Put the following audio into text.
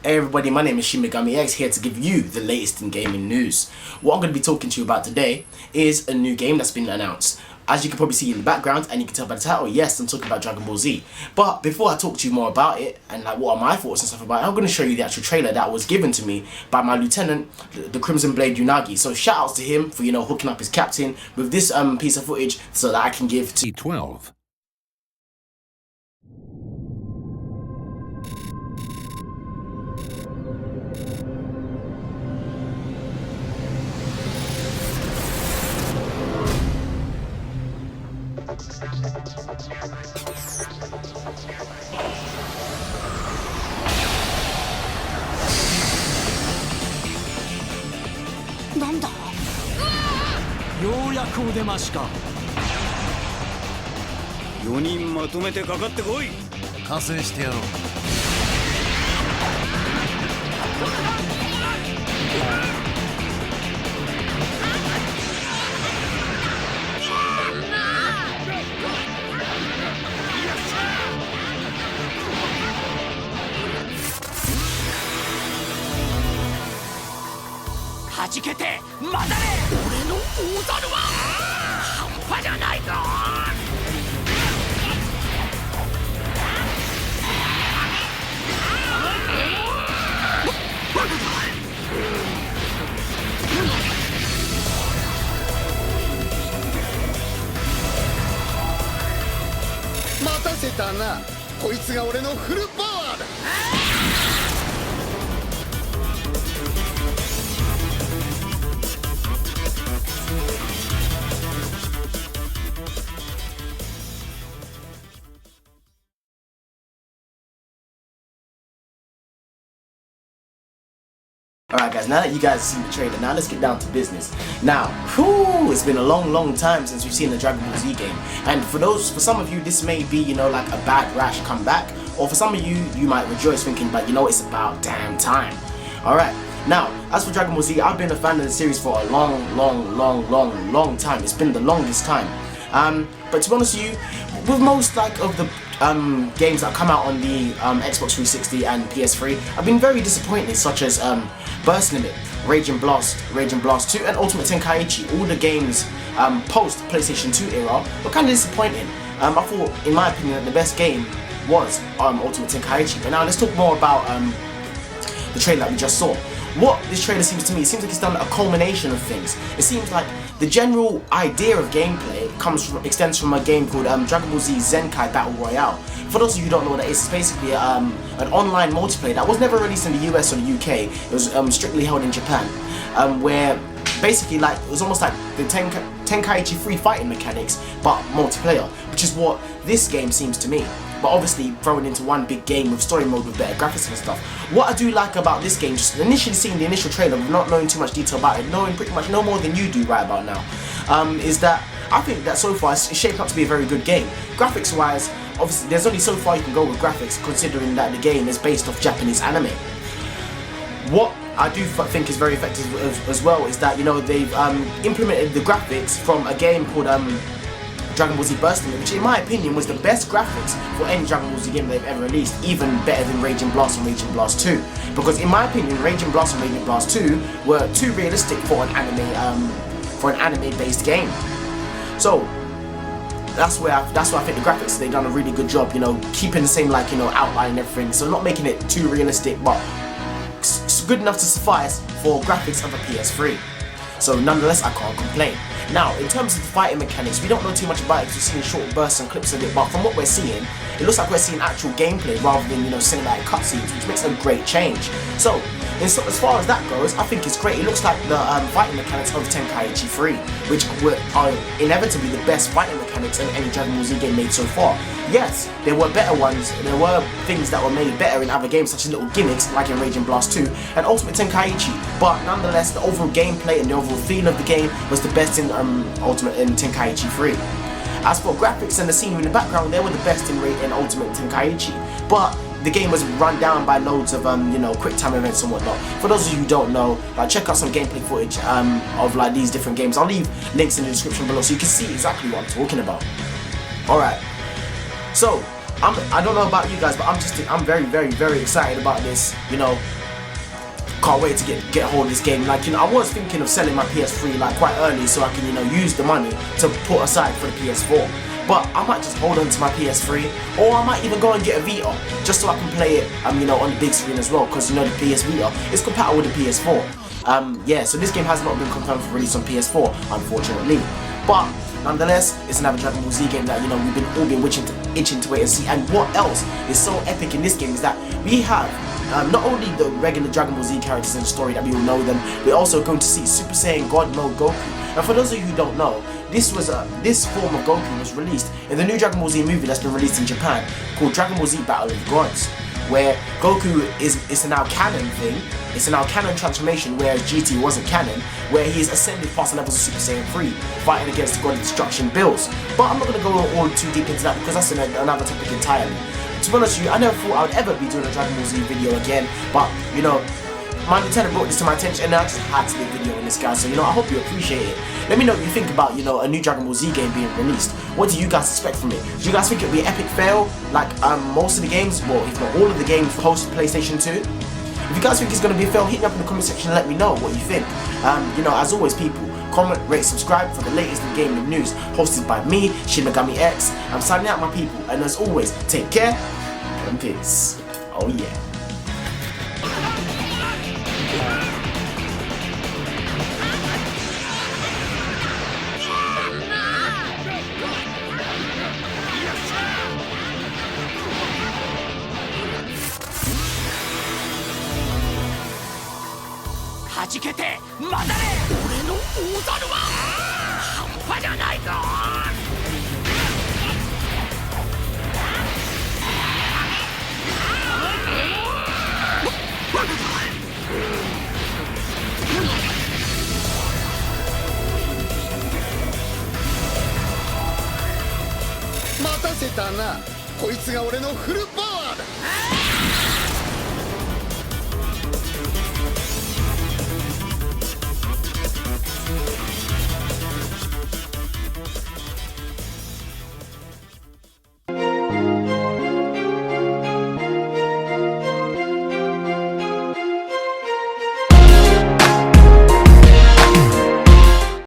Hey everybody, my name is Shin Megami X, here to give you the latest in gaming news. What I'm going to be talking to you about today is a new game that's been announced. As you can probably see in the background, and you can tell by the title, yes, I'm talking about Dragon Ball Z. But before I talk to you more about it, and like what are my thoughts and stuff about it, I'm going to show you the actual trailer that was given to me by my lieutenant, the Crimson Blade Unagi. So shout outs to him for, hooking up his captain with this piece of footage so that I can give to 12.なんだ？ようやくお出ましか。4人まとめてかかってこい。加勢してやろう。はじけて混ざれ。俺の大猿は半端じゃないぞ。待たせたな。こいつが俺のフルパワーだ。Alright guys, now that you guys have seen the trailer, now let's get down to business. Now, it's been a long time since we've seen a Dragon Ball Z game. And for some of you, this may be, like a bad rash comeback. Or for some of you, you might rejoice thinking, but it's about damn time. Alright, now, as for Dragon Ball Z, I've been a fan of the series for a long time. It's been the longest time. But to be honest with you, with most of the games that come out on the Xbox 360 and PS3, I've been very disappointed, such as Burst Limit, Rage and Blast 2, and Ultimate Tenkaichi. All the games post PlayStation 2 era were kind of disappointing. I thought, in my opinion, that the best game was Ultimate Tenkaichi. But now let's talk more about the trailer that we just saw. What this trailer seems to me, it seems like it's done a culmination of things. It seems like the general idea of gameplay extends from a game called Dragon Ball Z Zenkai Battle Royale. For those of you who don't know what that is, it's basically an online multiplayer that was never released in the US or the UK. It was strictly held in Japan, where basically it was almost like the Tenkaichi free fighting mechanics, but multiplayer, which is what this game seems to me. But obviously thrown into one big game with story mode with better graphics and stuff. What I do like about this game, just initially seeing the initial trailer, not knowing too much detail about it, knowing pretty much no more than you do right about now, is that I think that so far it's shaped up to be a very good game. Graphics wise, obviously there's only so far you can go with graphics, considering that the game is based off Japanese anime. What I do think is very effective as well is that they've implemented the graphics from a game called Dragon Ball Z Burst Limit, which in my opinion was the best graphics for any Dragon Ball Z game they've ever released, even better than Rage and Blast and Rage and Blast 2. Because in my opinion, Rage and Blast and Rage and Blast 2 were too realistic for an anime-based game. So that's where I think the graphics, they've done a really good job, keeping the same outline and everything, so not making it too realistic, but good enough to suffice for graphics of a PS3. So nonetheless, I can't complain. Now, in terms of the fighting mechanics, we don't know too much about it because we've seen short bursts and clips of it, but from what we're seeing, it looks like we're seeing actual gameplay rather than, cinematic cutscenes, which makes a great change. So, as far as that goes, I think it's great. It looks like the fighting mechanics of Tenkaichi 3, which are inevitably the best fighting mechanics in any Dragon Ball Z game made so far. Yes, there were better ones, there were things that were made better in other games, such as little gimmicks like in Rage and Blast 2 and Ultimate Tenkaichi, but nonetheless, the overall gameplay and the overall feel of the game was the best in Tenkaichi 3. As for graphics and the scenery in the background, they were the best in Ultimate Tenkaichi, but the game was run down by loads of quick time events and whatnot. For those of you who don't know, check out some gameplay footage of these different games. I'll leave links in the description below so you can see exactly what I'm talking about. Alright, so I don't know about you guys, but I'm very, very, very excited about this. You know, can't wait to get a hold of this game. Like, you know, I was thinking of selling my PS3 like quite early so I can, you know, use the money to put aside for the PS4. But I might just hold on to my PS3, or I might even go and get a Vita just so I can play it, you know, on the big screen as well. Because you know the PS Vita is compatible with the PS4. Yeah, so this game has not been confirmed for release on PS4, unfortunately. But nonetheless, it's another Dragon Ball Z game that, you know, we've all been itching to wait and see. And what else is so epic in this game is that we have not only the regular Dragon Ball Z characters in the story that we all know them, we're also going to see Super Saiyan God Mode Goku. And for those of you who don't know, this form of Goku was released in the new Dragon Ball Z movie that's been released in Japan called Dragon Ball Z Battle of the Gods, where Goku it's a now canon thing. It's a now canon transformation, whereas GT wasn't canon, where he is ascended past the levels of Super Saiyan 3, fighting against the God of Destruction Bills. But I'm not going to go all too deep into that because that's another topic entirely. To be honest with you, I never thought I would ever be doing a Dragon Ball Z video again, but you know, my Nintendo brought this to my attention and I just had to do a video on this, guy. So you know, I hope you appreciate it. Let me know what you think about, you know, a new Dragon Ball Z game being released. What do you guys expect from it? Do you guys think it'll be an epic fail like most of the games, well, if not all of the games post PlayStation 2? If you guys think it's going to be a fail, hit me up in the comment section and let me know what you think. You know, as always, people, comment, rate, subscribe for the latest in gaming news, hosted by me, Shin Megami X. I'm signing out, my people, and as always, take care and peace. Oh yeah. はじけて混ざれ俺の大猿は半端じゃないぞ待たせたな。こいつが俺のフルパワーだ。